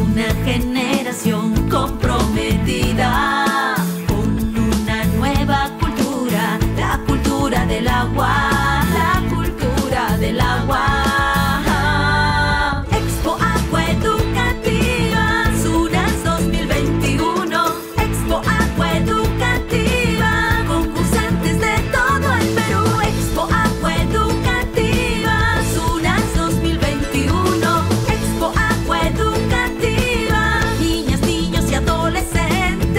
una generación comprometida con una nueva cultura, la cultura del agua, la cultura del agua. Expo Agua Educativa, SUNAS 2021. Expo Agua Educativa, concursantes de todo el Perú. Expo Agua Educativa, SUNAS 2021. Expo Agua Educativa, niñas, niños y adolescentes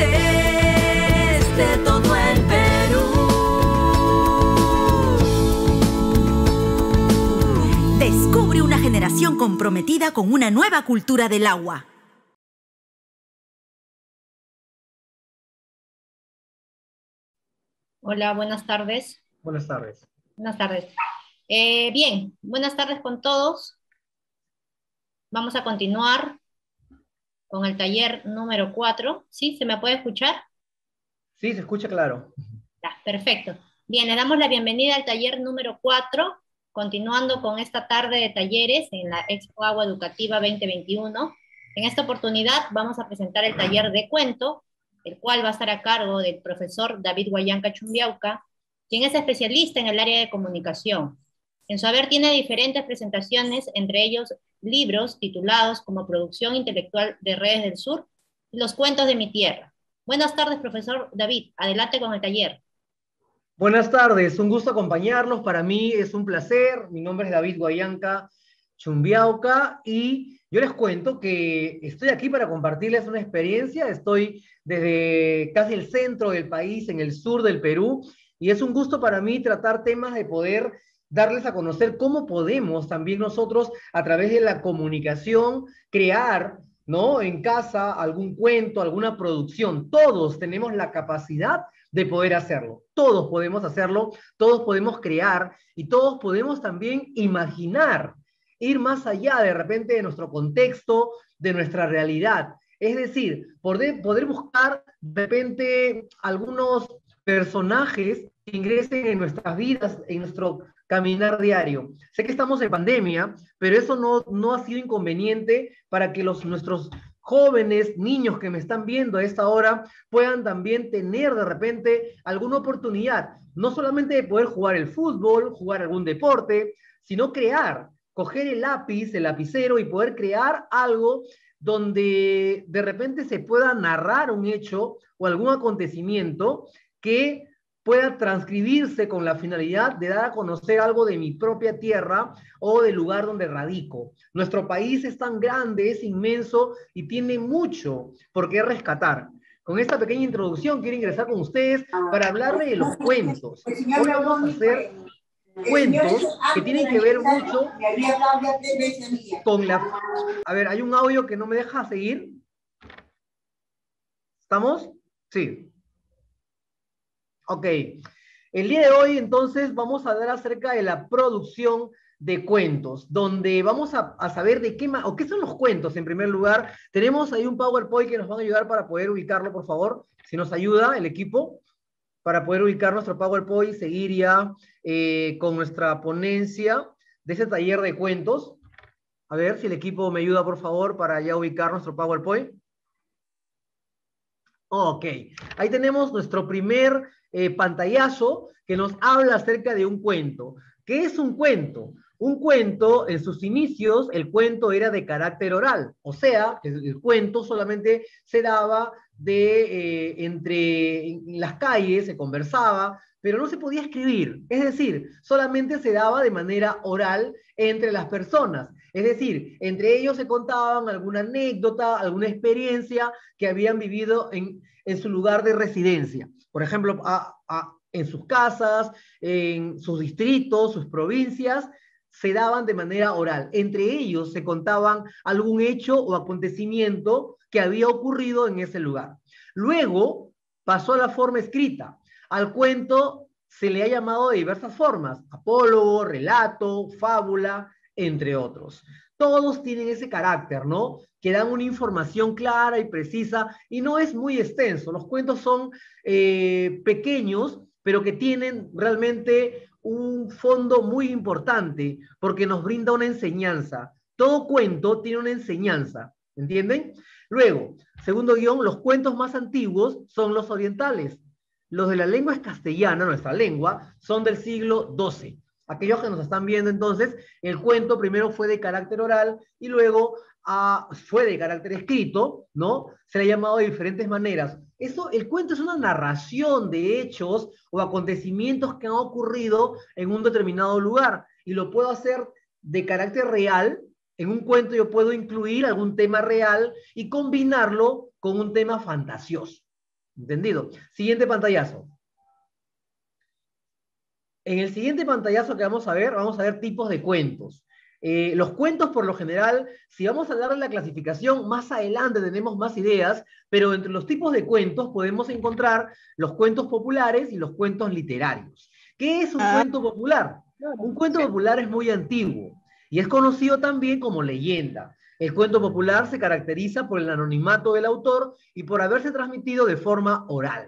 de todo el Perú. Descubre una generación comprometida con una nueva cultura del agua. Hola, buenas tardes. Buenas tardes. Buenas tardes. Bien, buenas tardes con todos. Vamos a continuar con el taller número 4. ¿Sí? ¿Se me puede escuchar? Sí, se escucha claro. Ya, perfecto. Bien, le damos la bienvenida al taller número 4, continuando con esta tarde de talleres en la Expo Agua Educativa 2021. En esta oportunidad vamos a presentar el taller de cuento, el cual va a estar a cargo del profesor David Huallanca Chumbiauca, quien es especialista en el área de comunicación. En su haber tiene diferentes presentaciones, entre ellos libros titulados como Producción Intelectual de Redes del Sur y Los Cuentos de mi Tierra. Buenas tardes, profesor David. Adelante con el taller. Buenas tardes, un gusto acompañarlos. Para mí es un placer. Mi nombre es David Huallanca Chumbiauca y yo les cuento que estoy aquí para compartirles una experiencia. Estoy desde casi el centro del país, en el sur del Perú, y es un gusto para mí tratar temas de poder darles a conocer cómo podemos también nosotros, a través de la comunicación, crear, ¿no?, en casa algún cuento, alguna producción. Todos tenemos la capacidad de poder hacerlo. Todos podemos hacerlo, todos podemos crear y todos podemos también imaginar, ir más allá de repente de nuestro contexto, de nuestra realidad. Es decir, poder buscar de repente algunos personajes que ingresen en nuestras vidas, en nuestro caminar diario. Sé que estamos en pandemia, pero eso no ha sido inconveniente para que nuestros jóvenes, niños que me están viendo a esta hora, puedan también tener de repente alguna oportunidad, no solamente de poder jugar el fútbol, jugar algún deporte, sino crear, coger el lápiz, el lapicero y poder crear algo donde de repente se pueda narrar un hecho o algún acontecimiento que pueda transcribirse con la finalidad de dar a conocer algo de mi propia tierra o del lugar donde radico. Nuestro país es tan grande, es inmenso y tiene mucho por qué rescatar. Con esta pequeña introducción quiero ingresar con ustedes para hablarle de los cuentos. Hoy vamos a hacer cuentos que tienen que ver mucho con la... A ver, hay un audio que no me deja seguir. ¿Estamos? Sí. Ok. El día de hoy, entonces, vamos a hablar acerca de la producción de cuentos, donde vamos a saber de qué o qué son los cuentos, en primer lugar. Tenemos ahí un PowerPoint que nos van a ayudar para poder ubicarlo, por favor, si nos ayuda el equipo, para poder ubicar nuestro PowerPoint y seguir ya con nuestra ponencia de ese taller de cuentos. A ver si el equipo me ayuda, por favor, para ya ubicar nuestro PowerPoint. Ok, ahí tenemos nuestro primer pantallazo que nos habla acerca de un cuento. ¿Qué es un cuento? Un cuento, en sus inicios, el cuento era de carácter oral, o sea, el cuento solamente se daba en las calles, se conversaba, pero no se podía escribir, es decir, solamente se daba de manera oral entre las personas, es decir, entre ellos se contaban alguna anécdota, alguna experiencia que habían vivido en su lugar de residencia, por ejemplo, en sus casas, en sus distritos, sus provincias, se daban de manera oral. Entre ellos se contaban algún hecho o acontecimiento que había ocurrido en ese lugar. Luego pasó a la forma escrita. Al cuento se le ha llamado de diversas formas: apólogo, relato, fábula, entre otros. Todos tienen ese carácter, ¿no?, que dan una información clara y precisa y no es muy extenso. Los cuentos son pequeños, pero que tienen realmente un fondo muy importante porque nos brinda una enseñanza. Todo cuento tiene una enseñanza. ¿Entienden? Luego, segundo guión, los cuentos más antiguos son los orientales. Los de la lengua castellana, nuestra lengua, son del siglo XII. Aquellos que nos están viendo entonces, el cuento primero fue de carácter oral y luego fue de carácter escrito, ¿no? Se le ha llamado de diferentes maneras. Eso, el cuento es una narración de hechos o acontecimientos que han ocurrido en un determinado lugar y lo puedo hacer de carácter real. En un cuento yo puedo incluir algún tema real y combinarlo con un tema fantasioso. ¿Entendido? Siguiente pantallazo. En el siguiente pantallazo que vamos a ver tipos de cuentos. Los cuentos, por lo general, si vamos a darle la clasificación, más adelante tenemos más ideas, pero entre los tipos de cuentos podemos encontrar los cuentos populares y los cuentos literarios. ¿Qué es un cuento popular? Un cuento popular es muy antiguo y es conocido también como leyenda. El cuento popular se caracteriza por el anonimato del autor y por haberse transmitido de forma oral.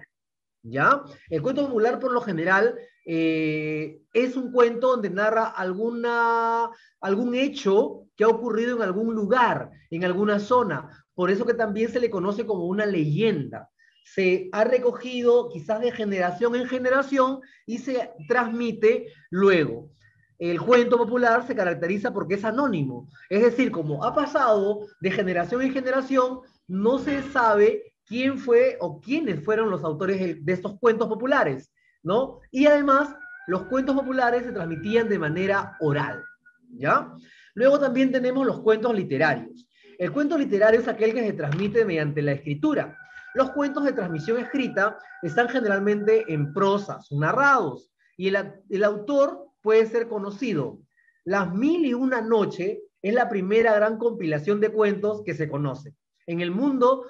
¿Ya? El cuento popular, por lo general, es un cuento donde narra algún hecho que ha ocurrido en algún lugar, en alguna zona. Por eso que también se le conoce como una leyenda. Se ha recogido quizás de generación en generación y se transmite luego. El cuento popular se caracteriza porque es anónimo. Es decir, como ha pasado de generación en generación, no se sabe quién fue o quiénes fueron los autores de estos cuentos populares, ¿no? Y además, los cuentos populares se transmitían de manera oral, ¿ya? Luego también tenemos los cuentos literarios. El cuento literario es aquel que se transmite mediante la escritura. Los cuentos de transmisión escrita están generalmente en prosa, son narrados, y el autor puede ser conocido. Las Mil y una Noche es la primera gran compilación de cuentos que se conoce. En el mundo,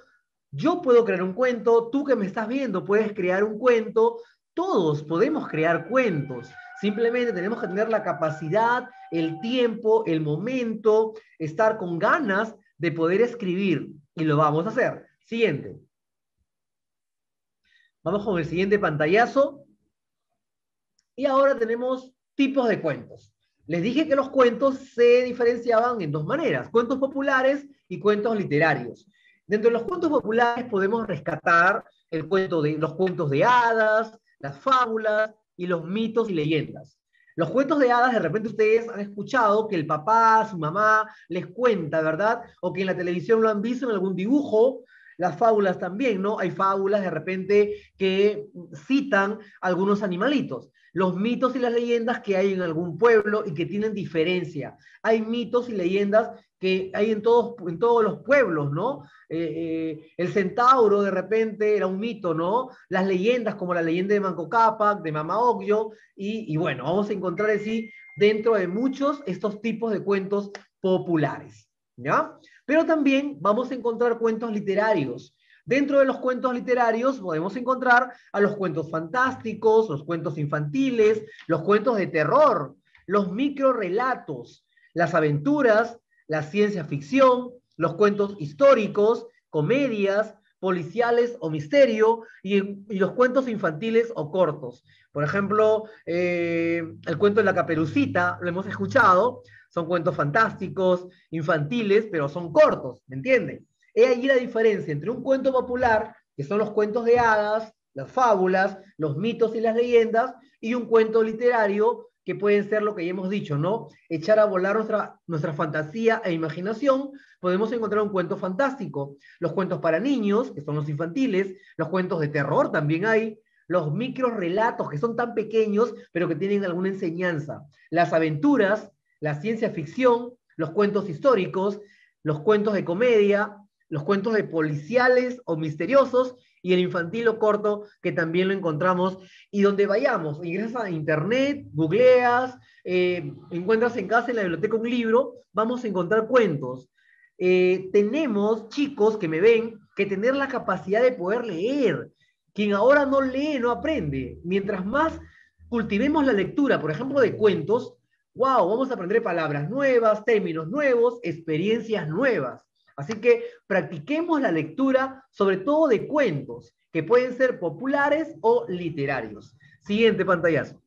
yo puedo crear un cuento, tú que me estás viendo puedes crear un cuento, todos podemos crear cuentos. Simplemente tenemos que tener la capacidad, el tiempo, el momento, estar con ganas de poder escribir. Y lo vamos a hacer. Siguiente. Vamos con el siguiente pantallazo. Y ahora tenemos tipos de cuentos. Les dije que los cuentos se diferenciaban en dos maneras, cuentos populares y cuentos literarios. Dentro de los cuentos populares podemos rescatar los cuentos de hadas, las fábulas y los mitos y leyendas. Los cuentos de hadas, de repente ustedes han escuchado que el papá, su mamá, les cuenta, ¿verdad? O que en la televisión lo han visto en algún dibujo. Las fábulas también, ¿no? Hay fábulas de repente que citan algunos animalitos. Los mitos y las leyendas que hay en algún pueblo y que tienen diferencia. Hay mitos y leyendas que hay en todos los pueblos, ¿no? El centauro de repente era un mito, ¿no? Las leyendas como la leyenda de Manco Cápac, de Mama Ocllo, y bueno, vamos a encontrar así dentro de muchos estos tipos de cuentos populares, ¿ya? Pero también vamos a encontrar cuentos literarios. Dentro de los cuentos literarios podemos encontrar a los cuentos fantásticos, los cuentos infantiles, los cuentos de terror, los microrrelatos, las aventuras, la ciencia ficción, los cuentos históricos, comedias, policiales o misterio, y los cuentos infantiles o cortos. Por ejemplo, el cuento de la Caperucita, lo hemos escuchado, son cuentos fantásticos, infantiles, pero son cortos, ¿me entienden? He ahí la diferencia entre un cuento popular, que son los cuentos de hadas, las fábulas, los mitos y las leyendas, y un cuento literario, que pueden ser lo que ya hemos dicho, ¿no? Echar a volar nuestra fantasía e imaginación. Podemos encontrar un cuento fantástico, los cuentos para niños, que son los infantiles, los cuentos de terror también hay, los microrrelatos, que son tan pequeños, pero que tienen alguna enseñanza, las aventuras, la ciencia ficción, los cuentos históricos, los cuentos de comedia, los cuentos de policiales o misteriosos, y el infantil o corto, que también lo encontramos, y donde vayamos, ingresas a internet, googleas, encuentras en casa, en la biblioteca, un libro, vamos a encontrar cuentos. Tenemos, chicos que me ven, que tener la capacidad de poder leer. Quien ahora no lee, no aprende. Mientras más cultivemos la lectura, por ejemplo, de cuentos, wow, vamos a aprender palabras nuevas, términos nuevos, experiencias nuevas. Así que practiquemos la lectura, sobre todo de cuentos, que pueden ser populares o literarios. Siguiente pantallazo.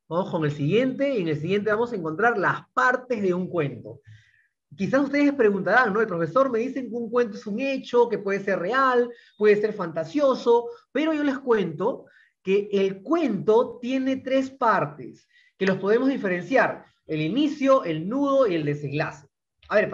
Vamos con el siguiente, y en el siguiente vamos a encontrar las partes de un cuento. Quizás ustedes preguntarán, ¿no? El profesor me dice que un cuento es un hecho, que puede ser real, puede ser fantasioso, pero yo les cuento que el cuento tiene tres partes, que los podemos diferenciar: el inicio, el nudo y el desenlace. A ver,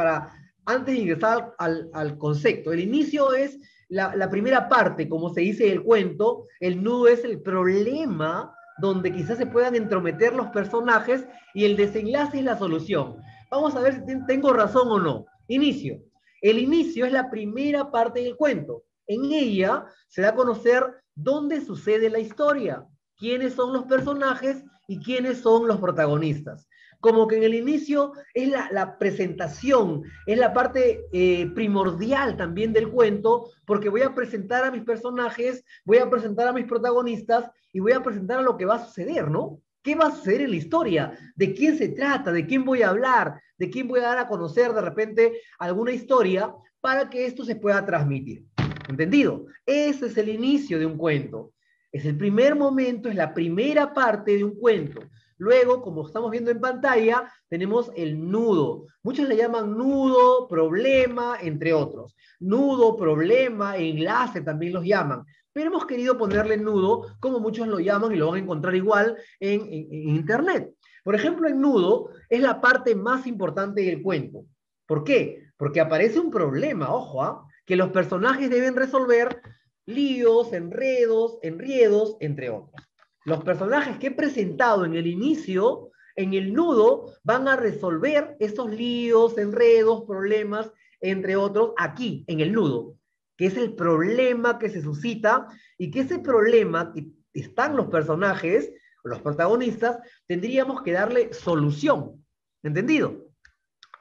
antes de ingresar al concepto, el inicio es la primera parte, como se dice el cuento. El nudo es el problema donde quizás se puedan entrometer los personajes, y el desenlace es la solución. Vamos a ver si tengo razón o no. Inicio. El inicio es la primera parte del cuento. En ella se da a conocer dónde sucede la historia, quiénes son los personajes y quiénes son los protagonistas. Como que en el inicio es la presentación, es la parte primordial también del cuento, porque voy a presentar a mis personajes, voy a presentar a mis protagonistas y voy a presentar a lo que va a suceder, ¿no? ¿Qué va a suceder en la historia? ¿De quién se trata? ¿De quién voy a hablar? ¿De quién voy a dar a conocer de repente alguna historia para que esto se pueda transmitir? ¿Entendido? Ese es el inicio de un cuento. Es el primer momento, es la primera parte de un cuento. Luego, como estamos viendo en pantalla, tenemos el nudo. Muchos le llaman nudo, problema, entre otros. Nudo, problema, enlace también los llaman. Pero hemos querido ponerle nudo, como muchos lo llaman, y lo van a encontrar igual en internet. Por ejemplo, el nudo es la parte más importante del cuento. ¿Por qué? Porque aparece un problema, ojo, que los personajes deben resolver: líos, enredos, enriedos, entre otros. Los personajes que he presentado en el inicio, en el nudo, van a resolver esos líos, enredos, problemas, entre otros, aquí, en el nudo, que es el problema que se suscita, y que ese problema que están los personajes, los protagonistas, tendríamos que darle solución. ¿Entendido?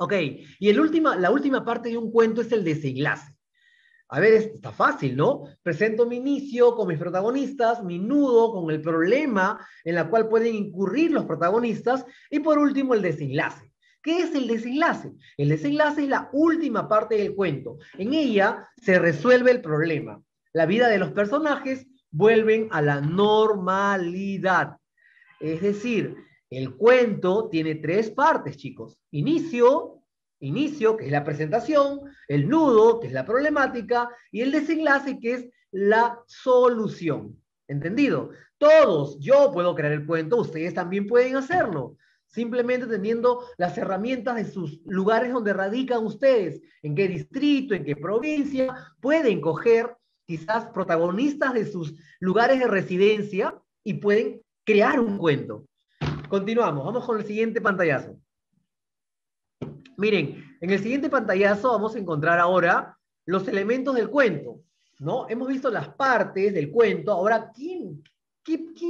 Ok, y la última parte de un cuento es el desenlace. A ver, está fácil, ¿no? Presento mi inicio con mis protagonistas, mi nudo con el problema en la cual pueden incurrir los protagonistas, y por último el desenlace. ¿Qué es el desenlace? El desenlace es la última parte del cuento. En ella se resuelve el problema. La vida de los personajes vuelven a la normalidad. Es decir, el cuento tiene tres partes, chicos: inicio, que es la presentación; el nudo, que es la problemática; y el desenlace, que es la solución. ¿Entendido? Todos, yo puedo crear el cuento, ustedes también pueden hacerlo, simplemente teniendo las herramientas de sus lugares donde radican ustedes, en qué distrito, en qué provincia. Pueden coger quizás protagonistas de sus lugares de residencia y pueden crear un cuento. Continuamos, vamos con el siguiente pantallazo. Miren, en el siguiente pantallazo vamos a encontrar ahora los elementos del cuento, ¿no? Hemos visto las partes del cuento. Ahora, ¿quién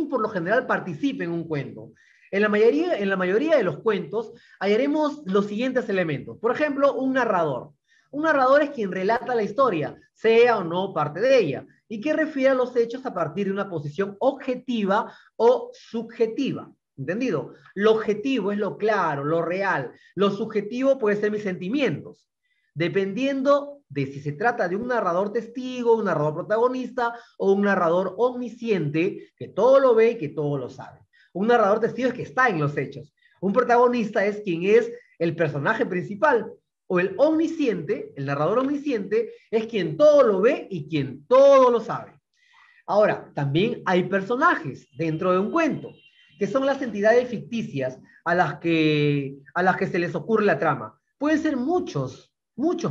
por lo general participa en un cuento? En la mayoría de los cuentos hallaremos los siguientes elementos. Por ejemplo, un narrador. Un narrador es quien relata la historia, sea o no parte de ella, y que refiere a los hechos a partir de una posición objetiva o subjetiva. ¿Entendido? Lo objetivo es lo claro, lo real. Lo subjetivo puede ser mis sentimientos, dependiendo de si se trata de un narrador testigo, un narrador protagonista o un narrador omnisciente que todo lo ve y que todo lo sabe. Un narrador testigo es que está en los hechos. Un protagonista es quien es el personaje principal. O el omnisciente, el narrador omnisciente, es quien todo lo ve y quien todo lo sabe. Ahora, también hay personajes dentro de un cuento, que son las entidades ficticias a las que se les ocurre la trama. Pueden ser muchos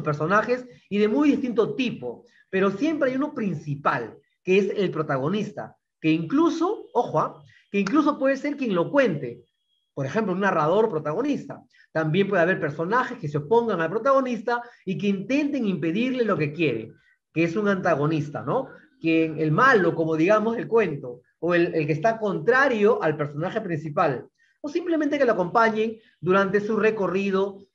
personajes y de muy distinto tipo, pero siempre hay uno principal, que es el protagonista, que incluso, ojo, que incluso puede ser quien lo cuente. Por ejemplo, un narrador protagonista. También puede haber personajes que se opongan al protagonista y que intenten impedirle lo que quiere, que es un antagonista, ¿no? El malo, como digamos, del cuento, o el que está contrario al personaje principal, o simplemente que lo acompañen durante su recorrido.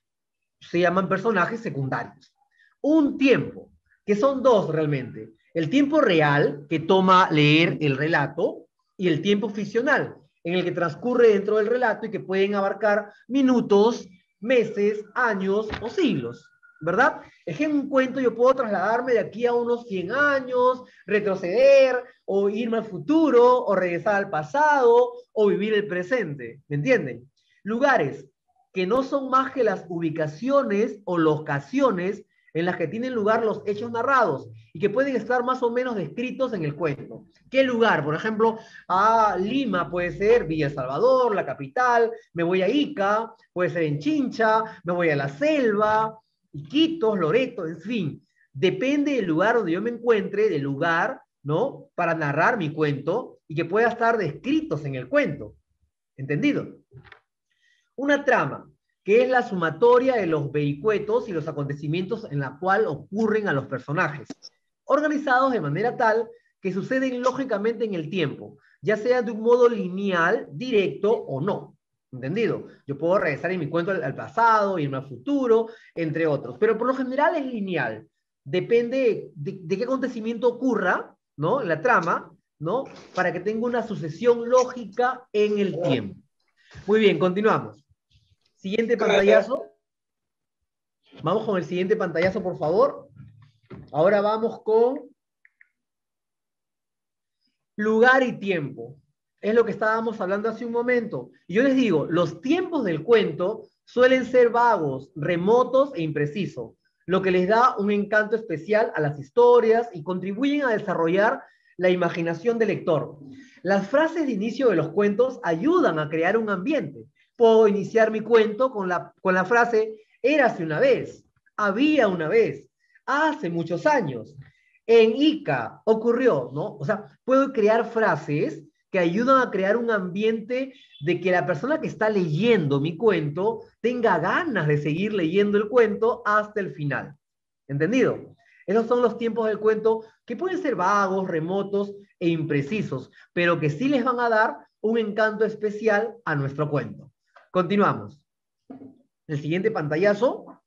Se llaman personajes secundarios. Un tiempo, que son dos realmente: el tiempo real, que toma leer el relato, y el tiempo ficcional, en el que transcurre dentro del relato y que pueden abarcar minutos, meses, años o siglos. ¿verdad? Es que en un cuento yo puedo trasladarme de aquí a unos 100 años, retroceder, o irme al futuro, o regresar al pasado, o vivir el presente, ¿me entienden? Lugares que no son más que las ubicaciones o locaciones en las que tienen lugar los hechos narrados y que pueden estar más o menos descritos en el cuento. ¿Qué lugar? Por ejemplo, a Lima puede ser Villa Salvador, la capital, me voy a Ica, puede ser en Chincha, me voy a la selva, Iquitos, Loreto, en fin. Depende del lugar donde yo me encuentre, del lugar, ¿no? Para narrar mi cuento y que pueda estar descritos en el cuento. ¿Entendido? Una trama, que es la sumatoria de los vericuetos y los acontecimientos en la cual ocurren a los personajes, organizados de manera tal que suceden lógicamente en el tiempo, ya sea de un modo lineal, directo o no. ¿Entendido? Yo puedo regresar en mi cuento al pasado, irme al futuro, entre otros, pero por lo general es lineal. Depende de qué acontecimiento ocurra, ¿no? En la trama, ¿no? Para que tenga una sucesión lógica en el tiempo. Muy bien, continuamos. Siguiente pantallazo. Vamos con el siguiente pantallazo, por favor. Ahora vamos con lugar y tiempo. Es lo que estábamos hablando hace un momento. Y yo les digo, los tiempos del cuento suelen ser vagos, remotos e imprecisos, lo que les da un encanto especial a las historias y contribuyen a desarrollar la imaginación del lector. Las frases de inicio de los cuentos ayudan a crear un ambiente. Puedo iniciar mi cuento con la frase, érase una vez, había una vez, hace muchos años, en Ica ocurrió, ¿no? O sea, puedo crear frases que ayudan a crear un ambiente de que la persona que está leyendo mi cuento tenga ganas de seguir leyendo el cuento hasta el final. ¿Entendido? Esos son los tiempos del cuento que pueden ser vagos, remotos e imprecisos, pero que sí les van a dar un encanto especial a nuestro cuento. Continuamos. El siguiente pantallazo.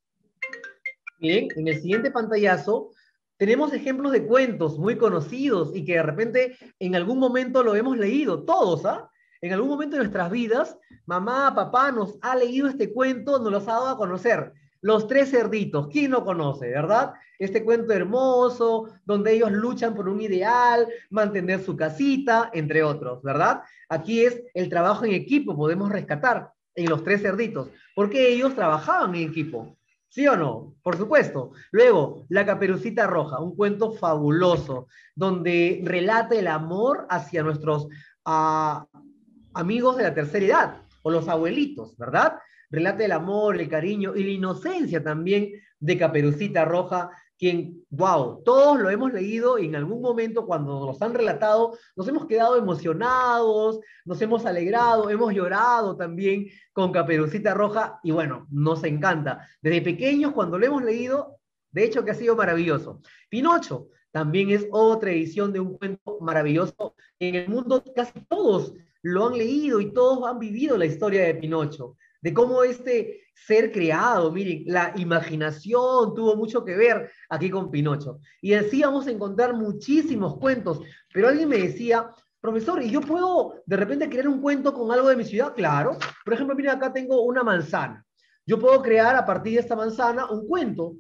Bien, en el siguiente pantallazo tenemos ejemplos de cuentos muy conocidos y que de repente en algún momento lo hemos leído, todos, ¿ah? En algún momento de nuestras vidas, mamá, papá nos ha leído este cuento, nos los ha dado a conocer. Los tres cerditos, ¿quién no conoce, verdad? Este cuento hermoso, donde ellos luchan por un ideal, mantener su casita, entre otros, ¿verdad? Aquí es el trabajo en equipo, podemos rescatar en los tres cerditos, porque ellos trabajaban en equipo. ¿Sí o no? Por supuesto. Luego, La Caperucita Roja, un cuento fabuloso, donde relata el amor hacia nuestros amigos de la tercera edad, o los abuelitos, ¿verdad? Relata el amor, el cariño y la inocencia también de Caperucita Roja, quien, wow, todos lo hemos leído y en algún momento cuando nos han relatado, nos hemos quedado emocionados, nos hemos alegrado, hemos llorado también con Caperucita Roja y bueno, nos encanta. Desde pequeños, cuando lo hemos leído, de hecho que ha sido maravilloso. Pinocho también es otra edición de un cuento maravilloso. En el mundo casi todos lo han leído y todos han vivido la historia de Pinocho, de cómo este ser creado, miren, la imaginación tuvo mucho que ver aquí con Pinocho. Y así vamos a encontrar muchísimos cuentos, pero alguien me decía, profesor, ¿y yo puedo de repente crear un cuento con algo de mi ciudad? Claro. Por ejemplo, miren, acá tengo una manzana. Yo puedo crear a partir de esta manzana un cuento.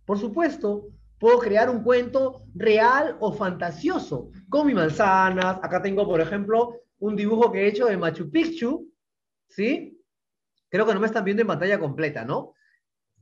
Por supuesto, puedo crear un cuento real o fantasioso con mis manzanas. Acá tengo, por ejemplo, un dibujo que he hecho de Machu Picchu, ¿sí? Creo que no me están viendo en pantalla completa, ¿no?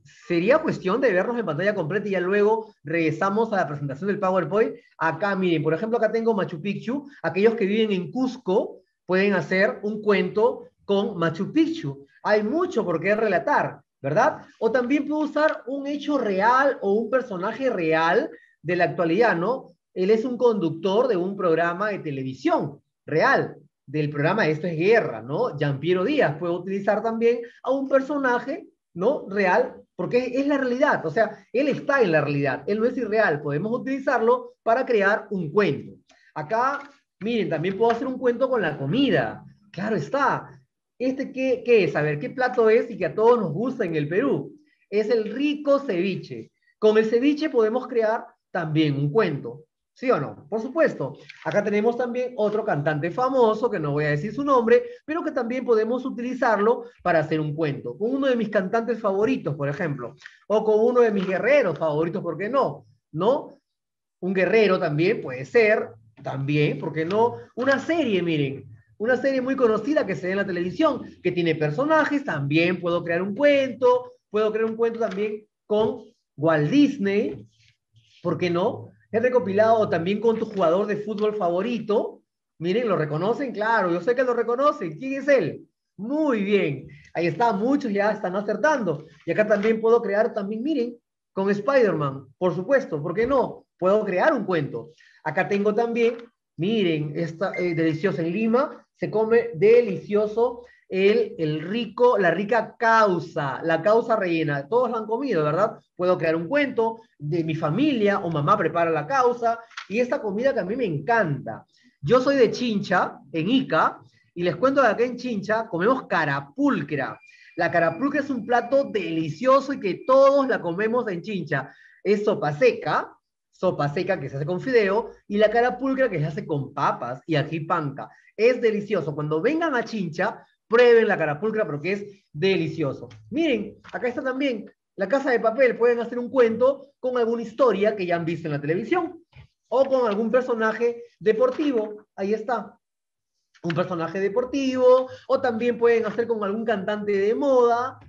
Sería cuestión de vernos en pantalla completa y ya luego regresamos a la presentación del PowerPoint. Acá, miren, por ejemplo, acá tengo Machu Picchu. Aquellos que viven en Cusco pueden hacer un cuento con Machu Picchu. Hay mucho por qué relatar, ¿verdad? O también puedo usar un hecho real o un personaje real de la actualidad, ¿no? Él es un conductor de un programa de televisión real, del programa Esto es Guerra, ¿no? Gianpiero Díaz. Puedo utilizar también a un personaje, ¿no? Real, porque es la realidad, o sea, él está en la realidad, él no es irreal, podemos utilizarlo para crear un cuento. Acá, miren, también puedo hacer un cuento con la comida, claro está. ¿Qué es? A ver, ¿qué plato es y que a todos nos gusta en el Perú? Es el rico ceviche. Con el ceviche podemos crear también un cuento. ¿Sí o no? Por supuesto. Acá tenemos también otro cantante famoso, que no voy a decir su nombre, pero que también podemos utilizarlo para hacer un cuento. Con uno de mis cantantes favoritos, por ejemplo. O con uno de mis guerreros favoritos, ¿por qué no? ¿No? Un guerrero también puede ser, también, ¿por qué no? Una serie, miren. Una serie muy conocida que se ve en la televisión, que tiene personajes, también puedo crear un cuento también con Walt Disney, ¿por qué no? He recopilado también con tu jugador de fútbol favorito. Miren, ¿lo reconocen? Claro, yo sé que lo reconocen. ¿Quién es él? Muy bien. Ahí está, muchos ya están acertando. Y acá también puedo crear también, miren, con Spider-Man, por supuesto, ¿por qué no? Puedo crear un cuento. Acá tengo también, miren, esta deliciosa en Lima, se come delicioso la rica causa, la causa rellena. Todos la han comido, ¿verdad? Puedo crear un cuento de mi familia o mamá prepara la causa y esta comida que a mí me encanta. Yo soy de Chincha, en Ica, y les cuento que acá en Chincha comemos carapulcra. La carapulcra es un plato delicioso y que todos la comemos en Chincha. Es sopa seca que se hace con fideo, y la carapulcra que se hace con papas y ají panca. Es delicioso. Cuando vengan a Chincha, prueben la carapulcra porque es delicioso. Miren, acá está también La Casa de Papel. Pueden hacer un cuento con alguna historia que ya han visto en la televisión o con algún personaje deportivo. Ahí está. Un personaje deportivo, o también pueden hacer con algún cantante de moda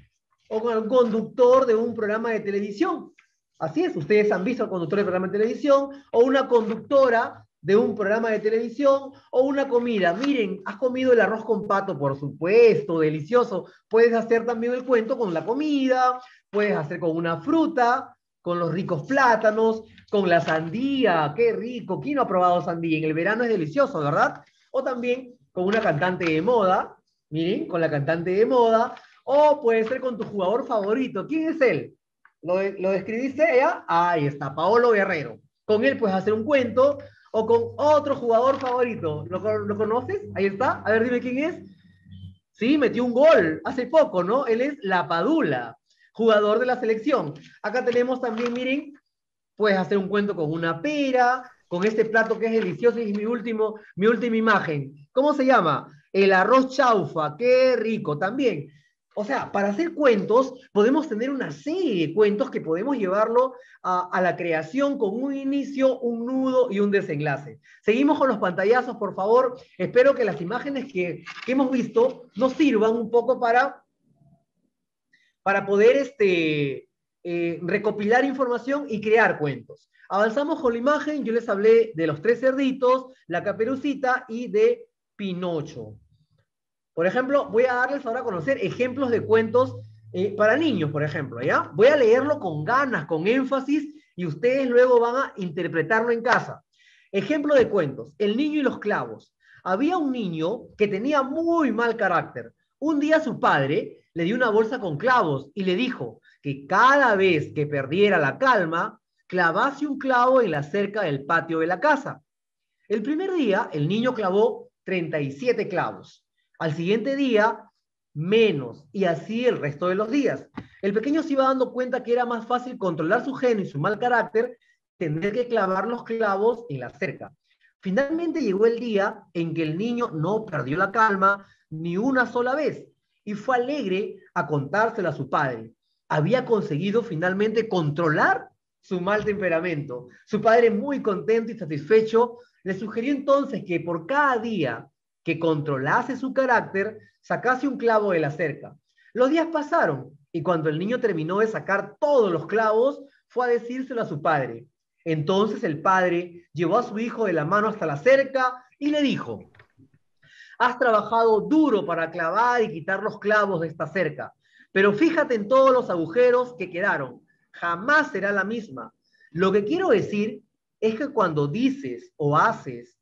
o con algún conductor de un programa de televisión. Así es, ustedes han visto al conductor de programa de televisión o una conductora de un programa de televisión o una comida. Miren, has comido el arroz con pato, por supuesto, delicioso. Puedes hacer también el cuento con la comida, puedes hacer con una fruta, con los ricos plátanos, con la sandía, qué rico. ¿Quién no ha probado sandía? En el verano es delicioso, ¿verdad? O también con una cantante de moda, miren, con la cantante de moda, o puede ser con tu jugador favorito. ¿Quién es él? ¿Lo describiste ya? Ahí está, Paolo Guerrero. Con él puedes hacer un cuento, o con otro jugador favorito. ¿Lo conoces? Ahí está. A ver, dime quién es. Sí, metió un gol hace poco, ¿no? Él es La Padula, jugador de la selección. Acá tenemos también, miren, puedes hacer un cuento con una pera, con este plato que es delicioso y es mi última imagen. ¿Cómo se llama? El arroz chaufa, qué rico también. O sea, para hacer cuentos podemos tener una serie de cuentos que podemos llevarlo a la creación con un inicio, un nudo y un desenlace. Seguimos con los pantallazos, por favor. Espero que las imágenes que hemos visto nos sirvan un poco para poder recopilar información y crear cuentos. Avanzamos con la imagen. Yo les hablé de los 3 cerditos, la Caperucita y de Pinocho. Por ejemplo, voy a darles ahora a conocer ejemplos de cuentos para niños, por ejemplo, ¿ya? Voy a leerlo con ganas, con énfasis, y ustedes luego van a interpretarlo en casa. Ejemplo de cuentos: El niño y los clavos. Había un niño que tenía muy mal carácter. Un día su padre le dio una bolsa con clavos y le dijo que cada vez que perdiera la calma, clavase un clavo en la cerca del patio de la casa. El primer día, el niño clavó 37 clavos. Al siguiente día, menos, y así el resto de los días. El pequeño se iba dando cuenta que era más fácil controlar su genio y su mal carácter, tener que clavar los clavos en la cerca. Finalmente llegó el día en que el niño no perdió la calma ni una sola vez, y fue alegre a contárselo a su padre. Había conseguido finalmente controlar su mal temperamento. Su padre, muy contento y satisfecho, le sugirió entonces que por cada día que controlase su carácter, sacase un clavo de la cerca. Los días pasaron, y cuando el niño terminó de sacar todos los clavos, fue a decírselo a su padre. Entonces el padre llevó a su hijo de la mano hasta la cerca y le dijo: has trabajado duro para clavar y quitar los clavos de esta cerca, pero fíjate en todos los agujeros que quedaron. Jamás será la misma. Lo que quiero decir es que cuando dices o haces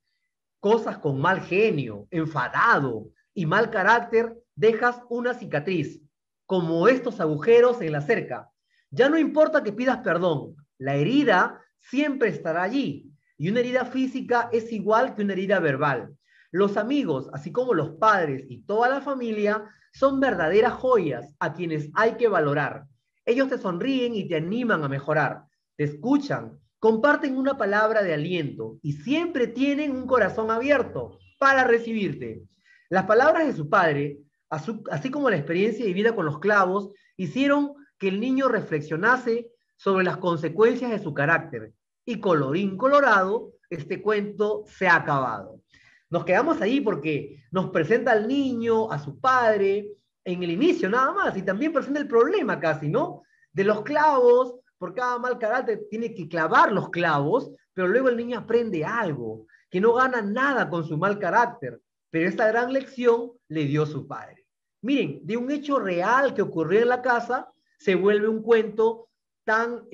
cosas con mal genio, enfadado y mal carácter, dejas una cicatriz, como estos agujeros en la cerca. Ya no importa que pidas perdón, la herida siempre estará allí, y una herida física es igual que una herida verbal. Los amigos, así como los padres y toda la familia, son verdaderas joyas a quienes hay que valorar. Ellos te sonríen y te animan a mejorar, te escuchan, comparten una palabra de aliento y siempre tienen un corazón abierto para recibirte. Las palabras de su padre, así como la experiencia vivida con los clavos, hicieron que el niño reflexionase sobre las consecuencias de su carácter. Y colorín colorado, este cuento se ha acabado. Nos quedamos ahí porque nos presenta al niño, a su padre, en el inicio nada más, y también presenta el problema casi, ¿no? De los clavos, por cada mal carácter tiene que clavar los clavos, pero luego el niño aprende algo, que no gana nada con su mal carácter, pero esta gran lección le dio su padre. Miren, de un hecho real que ocurrió en la casa, se vuelve un cuento tan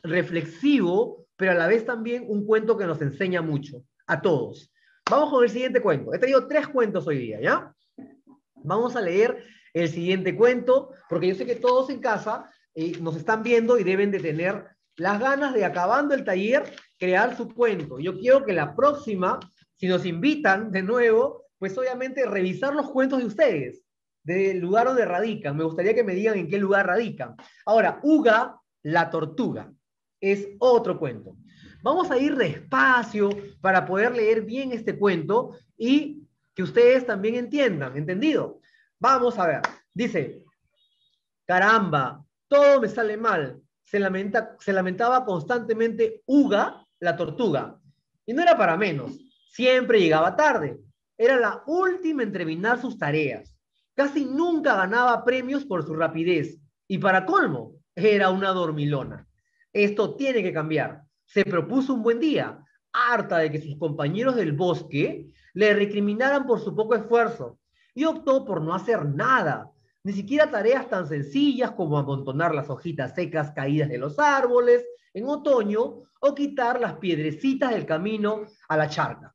reflexivo, pero a la vez también un cuento que nos enseña mucho, a todos. Vamos con el siguiente cuento. He traído 3 cuentos hoy día, ¿ya? Vamos a leer el siguiente cuento, porque yo sé que todos en casa nos están viendo y deben de tener las ganas de, acabando el taller, crear su cuento. Yo quiero que la próxima, si nos invitan de nuevo, pues obviamente revisar los cuentos de ustedes, del lugar donde radican. Me gustaría que me digan en qué lugar radican. Ahora, Uga, la tortuga, es otro cuento. Vamos a ir despacio para poder leer bien este cuento y que ustedes también entiendan, ¿entendido? Vamos a ver. Dice, caramba, todo me sale mal. Se lamentaba constantemente Uga, la tortuga. Y no era para menos. Siempre llegaba tarde. Era la última en terminar sus tareas. Casi nunca ganaba premios por su rapidez. Y para colmo, era una dormilona. Esto tiene que cambiar. Se propuso un buen día, harta de que sus compañeros del bosque le recriminaran por su poco esfuerzo, y optó por no hacer nada, ni siquiera tareas tan sencillas como amontonar las hojitas secas caídas de los árboles en otoño o quitar las piedrecitas del camino a la charca.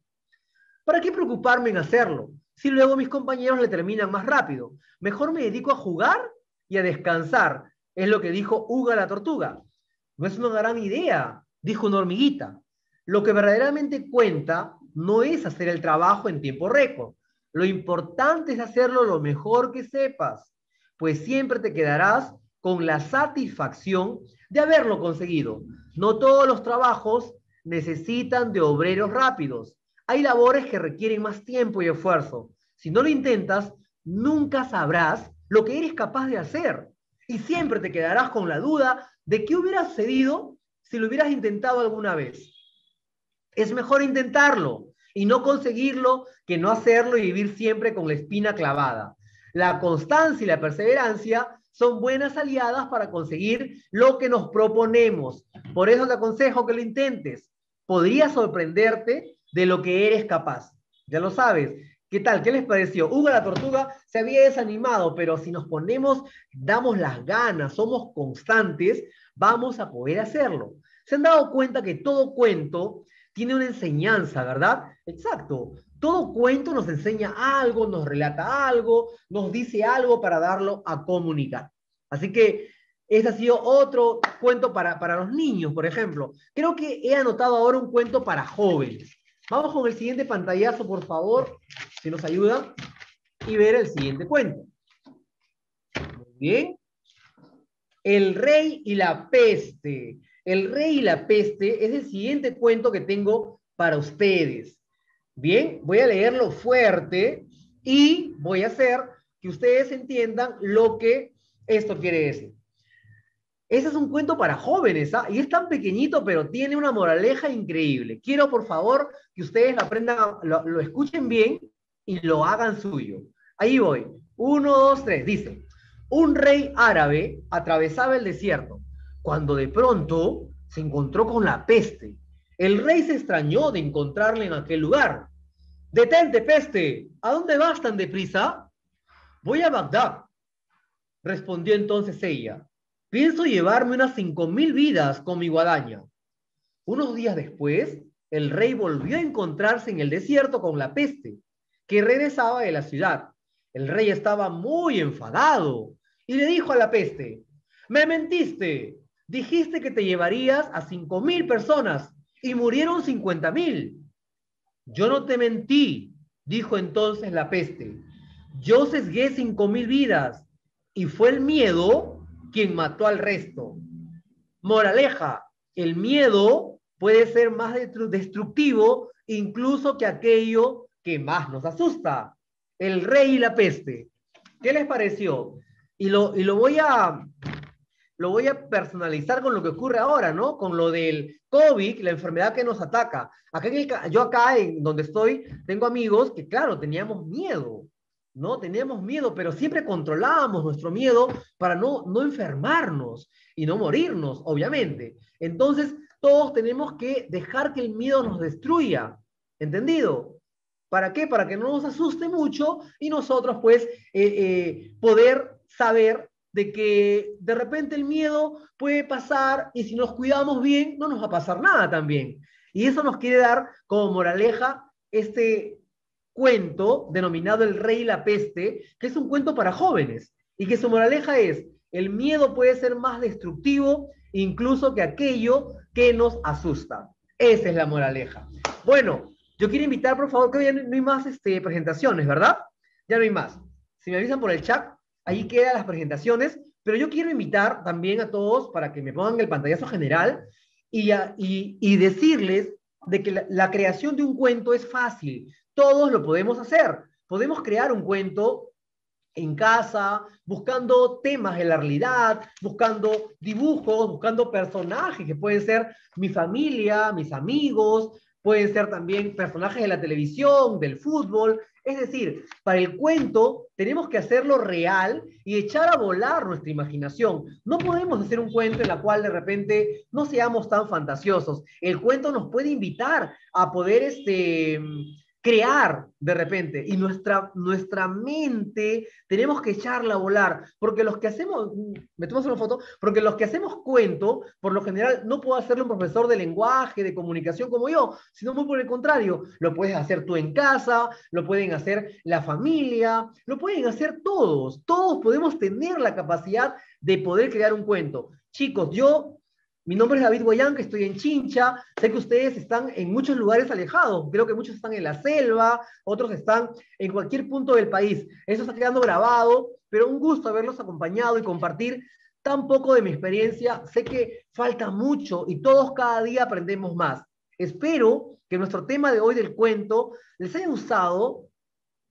¿Para qué preocuparme en hacerlo? Si luego mis compañeros le terminan más rápido. Mejor me dedico a jugar y a descansar, es lo que dijo Uga la tortuga. No es una gran idea, dijo una hormiguita. Lo que verdaderamente cuenta no es hacer el trabajo en tiempo récord. Lo importante es hacerlo lo mejor que sepas, pues siempre te quedarás con la satisfacción de haberlo conseguido. No todos los trabajos necesitan de obreros rápidos. Hay labores que requieren más tiempo y esfuerzo. Si no lo intentas, nunca sabrás lo que eres capaz de hacer. Y siempre te quedarás con la duda de qué hubieras sucedido si lo hubieras intentado alguna vez. Es mejor intentarlo y no conseguirlo que no hacerlo y vivir siempre con la espina clavada. La constancia y la perseverancia son buenas aliadas para conseguir lo que nos proponemos. Por eso te aconsejo que lo intentes. Podría sorprenderte de lo que eres capaz. Ya lo sabes. ¿Qué tal? ¿Qué les pareció? Uga la tortuga se había desanimado, pero si nos ponemos, damos las ganas, somos constantes, vamos a poder hacerlo. ¿Se han dado cuenta que todo cuento tiene una enseñanza, verdad? Exacto. Todo cuento nos enseña algo, nos relata algo, nos dice algo para darlo a comunicar. Así que ese ha sido otro cuento para los niños, por ejemplo. Creo que he anotado ahora un cuento para jóvenes. Vamos con el siguiente pantallazo, por favor, si nos ayudan, y ver el siguiente cuento. Muy bien. El rey y la peste. El rey y la peste es el siguiente cuento que tengo para ustedes. Bien, voy a leerlo fuerte y voy a hacer que ustedes entiendan lo que esto quiere decir. Ese es un cuento para jóvenes, ¿ah? Y es tan pequeñito, pero tiene una moraleja increíble. Quiero, por favor, que ustedes lo aprendan, lo escuchen bien y lo hagan suyo. Ahí voy. 1, 2, 3. Dice, un rey árabe atravesaba el desierto, cuando de pronto se encontró con la peste. El rey se extrañó de encontrarle en aquel lugar. «Detente, peste, ¿a dónde vas tan deprisa?» «Voy a Bagdad», respondió entonces ella. «Pienso llevarme unas 5.000 vidas con mi guadaña». Unos días después, el rey volvió a encontrarse en el desierto con la peste, que regresaba de la ciudad. El rey estaba muy enfadado y le dijo a la peste, «Me mentiste, dijiste que te llevarías a 5.000 personas y murieron 50.000. «Yo no te mentí», dijo entonces la peste. «Yo sesgué 5.000 vidas y fue el miedo quien mató al resto». Moraleja, el miedo puede ser más destructivo incluso que aquello que más nos asusta. El rey y la peste. ¿Qué les pareció? Y lo voy a personalizar con lo que ocurre ahora, ¿no? Con lo del COVID, la enfermedad que nos ataca. Yo acá, en donde estoy, tengo amigos que, claro, teníamos miedo, ¿no? Teníamos miedo, pero siempre controlábamos nuestro miedo para no enfermarnos y no morirnos, obviamente. Entonces, todos tenemos que dejar que el miedo nos destruya, ¿entendido? ¿Para qué? Para que no nos asuste mucho y nosotros, pues, poder saber de que de repente el miedo puede pasar y si nos cuidamos bien, no nos va a pasar nada también. Y eso nos quiere dar como moraleja este cuento denominado El Rey y la Peste, que es un cuento para jóvenes y que su moraleja es: el miedo puede ser más destructivo incluso que aquello que nos asusta. Esa es la moraleja. Bueno, yo quiero invitar, por favor, que ya no hay más presentaciones, ¿verdad? Ya no hay más. Si me avisan por el chat, ahí quedan las presentaciones, pero yo quiero invitar también a todos para que me pongan el pantallazo general y decirles de que la creación de un cuento es fácil. Todos lo podemos hacer. Podemos crear un cuento en casa, buscando temas de la realidad, buscando dibujos, buscando personajes que pueden ser mi familia, mis amigos, pueden ser también personajes de la televisión, del fútbol. Es decir, para el cuento tenemos que hacerlo real y echar a volar nuestra imaginación. No podemos hacer un cuento en la cual de repente no seamos tan fantasiosos. El cuento nos puede invitar a poder crear de repente, y nuestra mente tenemos que echarla a volar, porque los que hacemos, me tomas una foto, porque los que hacemos cuento, por lo general no puedo hacerlo un profesor de lenguaje, de comunicación como yo, sino muy por el contrario, lo puedes hacer tú en casa, lo pueden hacer la familia, lo pueden hacer todos podemos tener la capacidad de poder crear un cuento. Chicos, mi nombre es David Guayanca, estoy en Chincha, sé que ustedes están en muchos lugares alejados, creo que muchos están en la selva, otros están en cualquier punto del país. Eso está quedando grabado, pero un gusto haberlos acompañado y compartir tan poco de mi experiencia. Sé que falta mucho y todos cada día aprendemos más. Espero que nuestro tema de hoy del cuento les haya gustado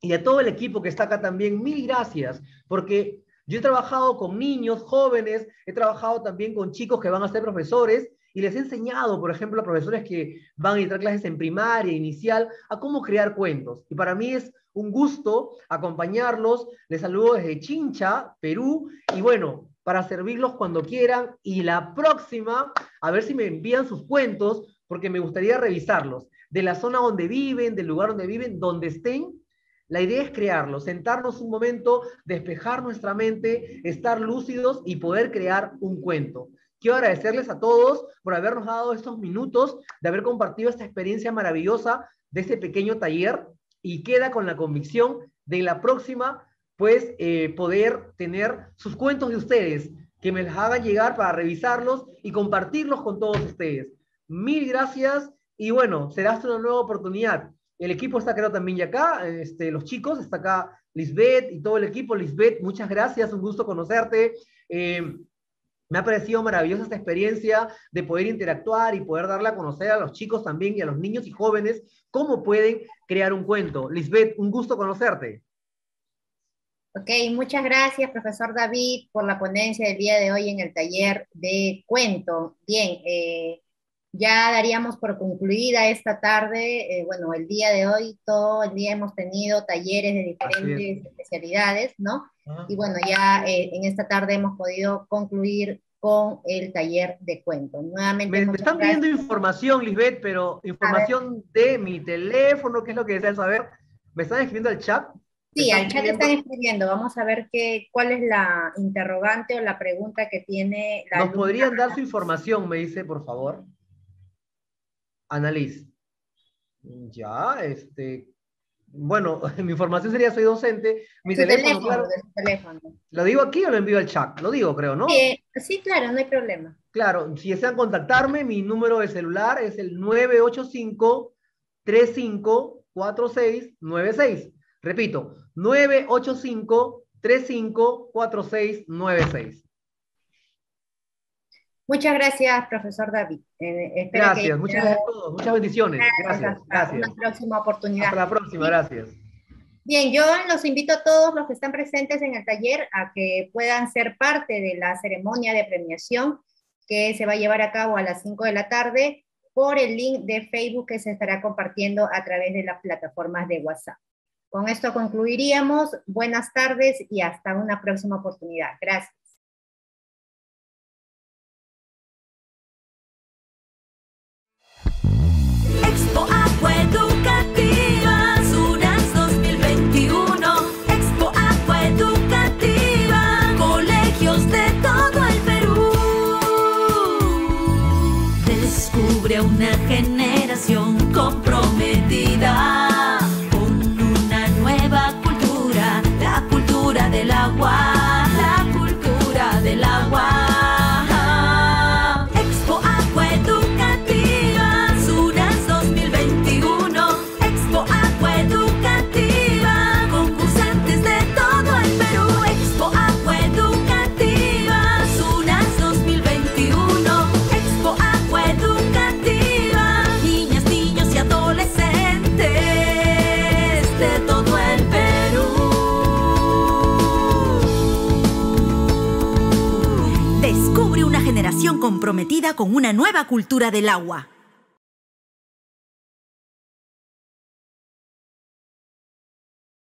y a todo el equipo que está acá también, mil gracias, porque yo he trabajado con niños, jóvenes, he trabajado también con chicos que van a ser profesores y les he enseñado, por ejemplo, a profesores que van a entrar clases en primaria, inicial, a cómo crear cuentos. Y para mí es un gusto acompañarlos. Les saludo desde Chincha, Perú, y bueno, para servirlos cuando quieran. Y la próxima, a ver si me envían sus cuentos, porque me gustaría revisarlos. De la zona donde viven, del lugar donde viven, donde estén. La idea es crearlo, sentarnos un momento, despejar nuestra mente, estar lúcidos y poder crear un cuento. Quiero agradecerles a todos por habernos dado estos minutos, de haber compartido esta experiencia maravillosa de este pequeño taller, y queda con la convicción de la próxima, pues, poder tener sus cuentos de ustedes, que me los hagan llegar para revisarlos y compartirlos con todos ustedes. Mil gracias y bueno, será hasta una nueva oportunidad. El equipo está creo también ya acá, los chicos, está acá Lisbeth y todo el equipo. Lisbeth, muchas gracias, un gusto conocerte. Me ha parecido maravillosa esta experiencia de poder interactuar y poder darle a conocer a los chicos también y a los niños y jóvenes cómo pueden crear un cuento. Lisbeth, un gusto conocerte. Ok, muchas gracias, profesor David, por la ponencia del día de hoy en el taller de cuento. Bien, ya daríamos por concluida esta tarde, bueno, el día de hoy, todo el día hemos tenido talleres de diferentes especialidades, ¿no? Y bueno, ya en esta tarde hemos podido concluir con el taller de cuento. Nuevamente, me están pidiendo información, Lisbeth, pero información de mi teléfono, ¿qué es lo que desean saber? ¿Me están escribiendo al chat? Sí, al chat están escribiendo. Vamos a ver cuál es la interrogante o la pregunta que tiene la ¿Nos podrían dar su información, me dice, por favor? Annalise. Ya, bueno, mi información sería: soy docente, mi teléfono, claro. Teléfono. ¿Lo digo aquí o lo envío al chat? Lo digo, creo, ¿no? Sí, claro, no hay problema. Claro, si desean contactarme, mi número de celular es el 985-354696. Repito, 985-354696. Muchas gracias, profesor David. Espero Gracias, muchas gracias a todos, muchas bendiciones. Gracias, hasta gracias. una próxima oportunidad. Hasta la próxima, gracias. Bien, yo los invito a todos los que están presentes en el taller a que puedan ser parte de la ceremonia de premiación que se va a llevar a cabo a las 5 de la tarde por el link de Facebook que se estará compartiendo a través de las plataformas de WhatsApp. Con esto concluiríamos. Buenas tardes y hasta una próxima oportunidad. Gracias. Expo Agua Educativa, SUNAS 2021. Expo Agua Educativa, colegios de todo el Perú. Descubre una generación comprometida con una nueva cultura, la cultura del agua, la cultura del agua. Expo Agua Educativa, SUNAS 2021. Expo Agua Educativa, concursantes de todo el Perú. Expo Agua Educativa, SUNAS 2021. Expo Agua Educativa, niñas, niños y adolescentes de todo el Perú. Descubre una generación comprometida con una nueva cultura del agua.